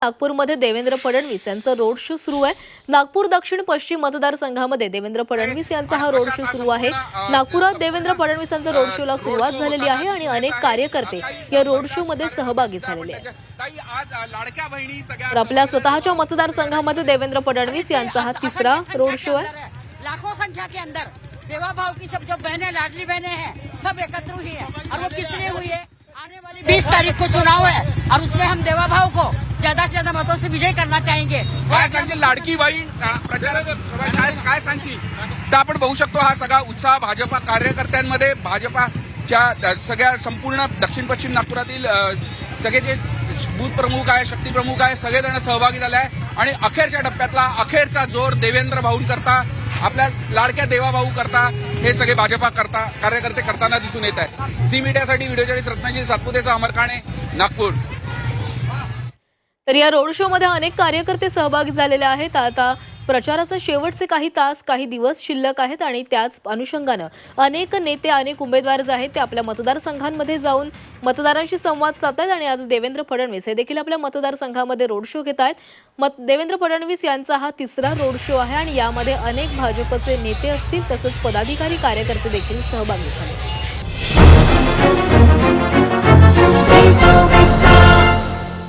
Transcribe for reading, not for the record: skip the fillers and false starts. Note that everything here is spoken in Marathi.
नागपूरमध्ये देवेंद्र फडणवीस यांचा रोड शो सुरू आहे। नागपूर दक्षिण पश्चिम मतदारसंघामध्ये देवेंद्र फडणवीस यांचा हा रोड शो सुरू आहे। नागपुरात देवेंद्र फडणवीसांच्या रोड शोला सुरुवात झालेली आहे आणि अनेक कार्यकर्ते या रोड शो मध्ये सहभागी झालेले आहेत। आपल्या स्वतःच्या मतदारसंघामध्ये देवेंद्र फडणवीस यांचा हा तिसरा रोड शो आहे। लाखों संख्या के अंदर देवा भाव की सब जो बहनें लाडली बहनें हैं सब एकत्र हुई है और वो किस लिए हुई है। आने वाली 20 तारीख को चुनाव है और उसमें हम देवा भाव को ज्यादा से ज्यादा मतों से विजय करना चाहेंगे। लाडकी बहीण प्रचारात काय सांगशील? तर आपण बघू शकतो हा सगळा उत्साह भाजपा कार्यकर्त्यांमध्ये, भाजपाच्या सगळ्या संपूर्ण दक्षिण पश्चिम नागपुरातील सगळे जे बूथ प्रमुख आहे, शक्ती प्रमुख आहे, सगळेजण सहभागी झाले आहे आणि अखेरच्या टप्प्यातला अखेरचा जोर देवेंद्र भाऊ करता, आपल्या लाडक्या देवा भाऊ करता हे सगळे भाजपा कार्यकर्ते करताना दिसून येत आहे। झी मीडियासाठी व्हिडिओ जर्नलिस्ट रत्नागिरी सातपुतेचा अमर काणे, नागपूर। तर या रोड शो मध्ये अनेक कार्यकर्ते सहभागी झालेले आहेत। आता प्रचाराचे शेवटचे काही तास, काही दिवस शिल्लक आहेत आणि त्याच अनुषंगाने अनेक नेते, अनेक उमेदवार जे आहेत ते आपल्या मतदारसंघांमध्ये जाऊन मतदारांशी संवाद साधतात आणि आज देवेंद्र फडणवीस हे देखील आपल्या मतदारसंघामध्ये रोड शो घेत आहेत। देवेंद्र फडणवीस यांचा हा तिसरा रोड शो आहे आणि यामध्ये अनेक भाजपचे नेते असतील तसंच पदाधिकारी, कार्यकर्ते देखील सहभागी झाले।